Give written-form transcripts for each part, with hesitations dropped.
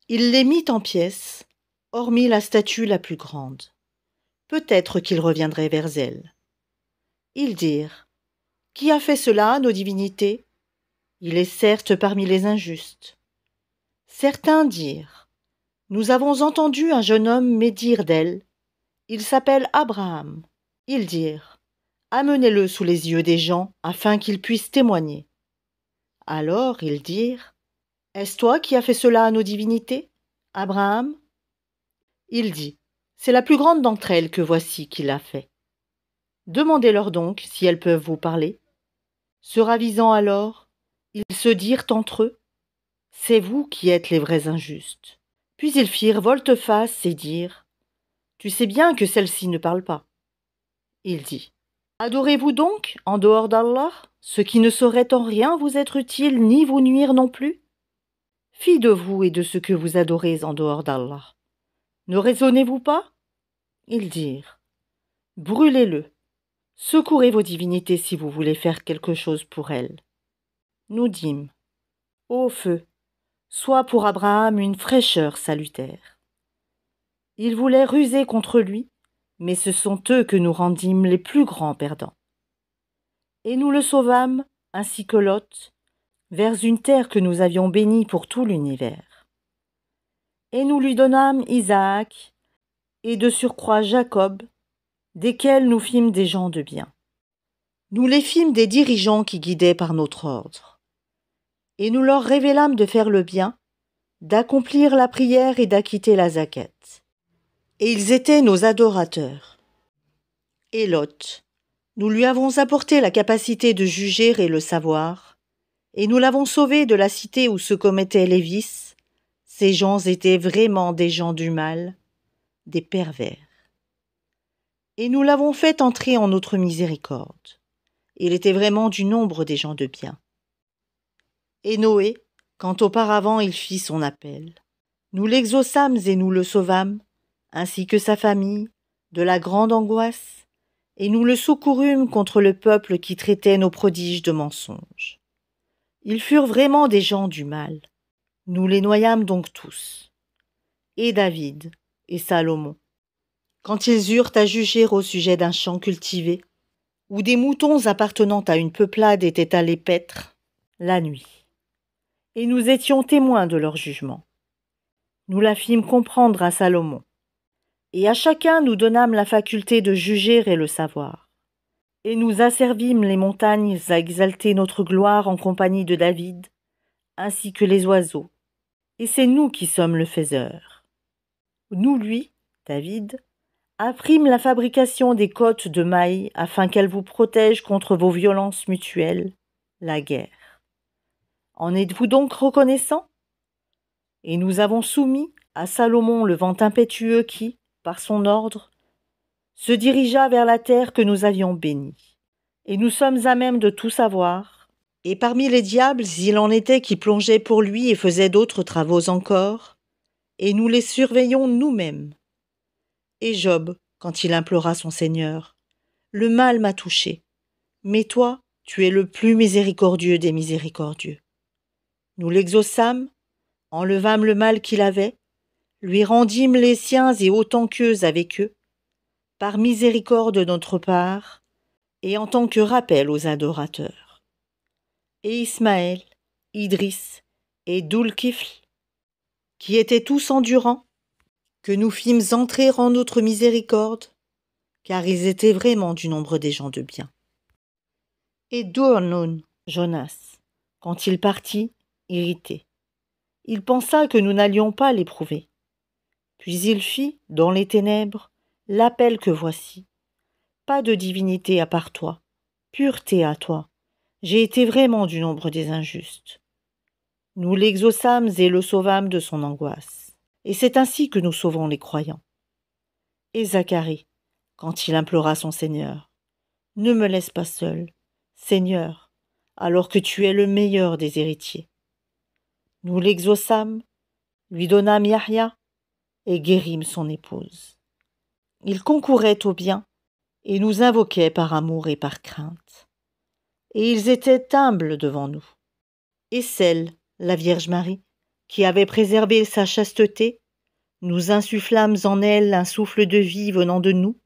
Il les mit en pièces, hormis la statue la plus grande. Peut-être qu'ils reviendraient vers elle. Ils dirent: Qui a fait cela à nos divinités? Il est certes parmi les injustes. Certains dirent: Nous avons entendu un jeune homme médire d'elle. Il s'appelle Abraham. Ils dirent: Amenez-le sous les yeux des gens, afin qu'ils puissent témoigner. Alors ils dirent: Est-ce toi qui as fait cela à nos divinités, Abraham? Il dit: C'est la plus grande d'entre elles que voici qui l'a fait. Demandez-leur donc si elles peuvent vous parler. Se ravisant alors, ils se dirent entre eux: C'est vous qui êtes les vrais injustes. Puis ils firent volte-face et dirent: Tu sais bien que celle-ci ne parle pas. Il dit: Adorez-vous donc, en dehors d'Allah, ce qui ne saurait en rien vous être utile ni vous nuire non plus? Fi de vous et de ce que vous adorez en dehors d'Allah. Ne raisonnez-vous pas? Ils dirent: Brûlez-le. Secourez vos divinités si vous voulez faire quelque chose pour elles. Nous dîmes: Ô feu, sois pour Abraham une fraîcheur salutaire. Ils voulaient ruser contre lui, mais ce sont eux que nous rendîmes les plus grands perdants. Et nous le sauvâmes, ainsi que Lot, vers une terre que nous avions bénie pour tout l'univers. Et nous lui donnâmes Isaac, et de surcroît Jacob, desquels nous fîmes des gens de bien. Nous les fîmes des dirigeants qui guidaient par notre ordre. Et nous leur révélâmes de faire le bien, d'accomplir la prière et d'acquitter la zakat. Et ils étaient nos adorateurs. Et Lot, nous lui avons apporté la capacité de juger et le savoir, et nous l'avons sauvé de la cité où se commettaient les vices. Ces gens étaient vraiment des gens du mal, des pervers. Et nous l'avons fait entrer en notre miséricorde. Il était vraiment du nombre des gens de bien. Et Noé, quand auparavant il fit son appel, nous l'exaucâmes et nous le sauvâmes, ainsi que sa famille, de la grande angoisse, et nous le secourûmes contre le peuple qui traitait nos prodiges de mensonges. Ils furent vraiment des gens du mal. Nous les noyâmes donc tous. Et David, et Salomon, quand ils eurent à juger au sujet d'un champ cultivé, où des moutons appartenant à une peuplade étaient allés paître, la nuit. Et nous étions témoins de leur jugement. Nous la fîmes comprendre à Salomon. Et à chacun nous donnâmes la faculté de juger et le savoir. Et nous asservîmes les montagnes à exalter notre gloire en compagnie de David, ainsi que les oiseaux. Et c'est nous qui sommes le faiseur. Nous, lui, David, apprîmes la fabrication des côtes de mailles afin qu'elles vous protègent contre vos violences mutuelles, la guerre. En êtes-vous donc reconnaissants? Et nous avons soumis à Salomon le vent impétueux qui, par son ordre, se dirigea vers la terre que nous avions bénie. Et nous sommes à même de tout savoir. Et parmi les diables, il en était qui plongeaient pour lui et faisaient d'autres travaux encore, et nous les surveillons nous-mêmes. Et Job, quand il implora son Seigneur: Le mal m'a touché, mais toi, tu es le plus miséricordieux des miséricordieux. Nous l'exaucâmes, enlevâmes le mal qu'il avait, lui rendîmes les siens et autant qu'eux avec eux, par miséricorde de notre part, et en tant que rappel aux adorateurs. Et Ismaël, Idris et Doul-Kifl, qui étaient tous endurants, que nous fîmes entrer en notre miséricorde, car ils étaient vraiment du nombre des gens de bien. Et Dournoun, Jonas, quand il partit, irrité, il pensa que nous n'allions pas l'éprouver. Puis il fit, dans les ténèbres, l'appel que voici. Pas de divinité à part toi, pureté à toi. J'ai été vraiment du nombre des injustes. Nous l'exaucâmes et le sauvâmes de son angoisse. Et c'est ainsi que nous sauvons les croyants. Et Zacharie, quand il implora son Seigneur: Ne me laisse pas seul, Seigneur, alors que tu es le meilleur des héritiers. Nous l'exaucâmes, lui donnâmes Yahya, et guérîmes son épouse. Il concourait au bien, et nous invoquait par amour et par crainte. Et ils étaient humbles devant nous. Et celle, la Vierge Marie, qui avait préservé sa chasteté, nous insufflâmes en elle un souffle de vie venant de nous,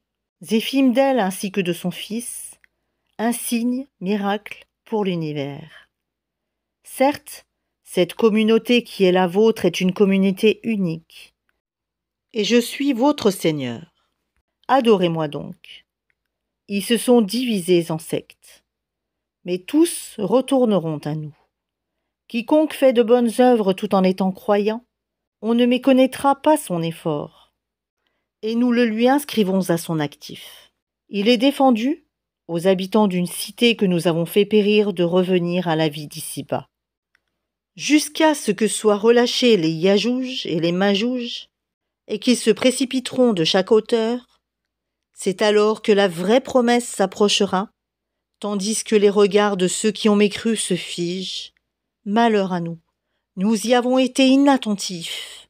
et fîmes d'elle ainsi que de son Fils, un signe, miracle pour l'univers. Certes, cette communauté qui est la vôtre est une communauté unique, et je suis votre Seigneur. Adorez-moi donc. Ils se sont divisés en sectes, mais tous retourneront à nous. Quiconque fait de bonnes œuvres tout en étant croyant, on ne méconnaîtra pas son effort, et nous le lui inscrivons à son actif. Il est défendu, aux habitants d'une cité que nous avons fait périr, de revenir à la vie d'ici-bas. Jusqu'à ce que soient relâchés les Yajouj et les Majouj, et qu'ils se précipiteront de chaque hauteur, c'est alors que la vraie promesse s'approchera, tandis que les regards de ceux qui ont mécru se figent. Malheur à nous, nous y avons été inattentifs.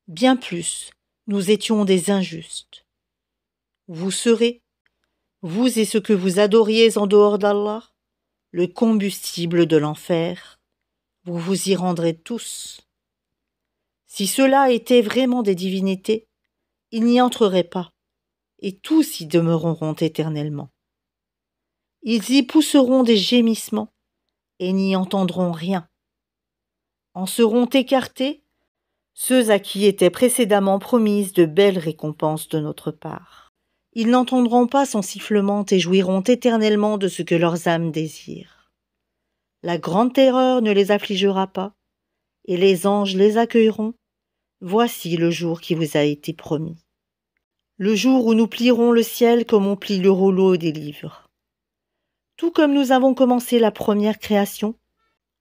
Bien plus, nous étions des injustes. Vous serez, vous et ceux que vous adoriez en dehors d'Allah, le combustible de l'enfer. Vous vous y rendrez tous. Si ceux-là étaient vraiment des divinités, ils n'y entreraient pas, et tous y demeureront éternellement. Ils y pousseront des gémissements, et n'y entendront rien. En seront écartés ceux à qui étaient précédemment promises de belles récompenses de notre part. Ils n'entendront pas son sifflement et jouiront éternellement de ce que leurs âmes désirent. La grande terreur ne les affligera pas, et les anges les accueilleront. Voici le jour qui vous a été promis. Le jour où nous plierons le ciel comme on plie le rouleau des livres. Tout comme nous avons commencé la première création,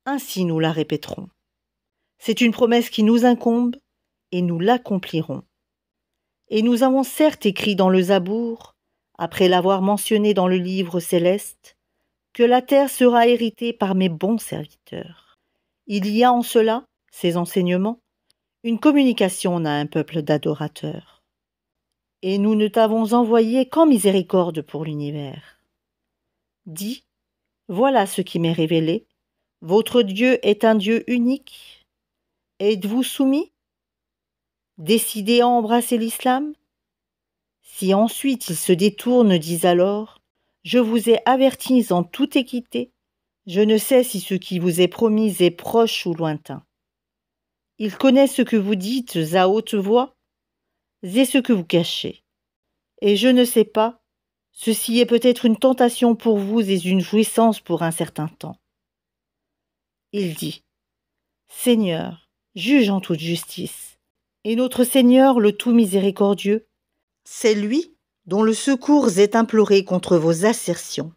ainsi nous la répéterons. C'est une promesse qui nous incombe, et nous l'accomplirons. Et nous avons certes écrit dans le Zabour, après l'avoir mentionné dans le livre céleste, que la terre sera héritée par mes bons serviteurs. Il y a en cela, ces enseignements, une communication à un peuple d'adorateurs. Et nous ne t'avons envoyé qu'en miséricorde pour l'univers. Dis, voilà ce qui m'est révélé, votre Dieu est un Dieu unique. Êtes-vous soumis? Décidé à embrasser l'islam? Si ensuite il se détourne, dis alors, je vous ai avertis en toute équité, je ne sais si ce qui vous est promis est proche ou lointain. Il connaît ce que vous dites à haute voix et ce que vous cachez. Et je ne sais pas, ceci est peut-être une tentation pour vous et une jouissance pour un certain temps. Il dit, Seigneur, juge en toute justice, et notre Seigneur le tout miséricordieux, c'est lui dont le secours est imploré contre vos assertions.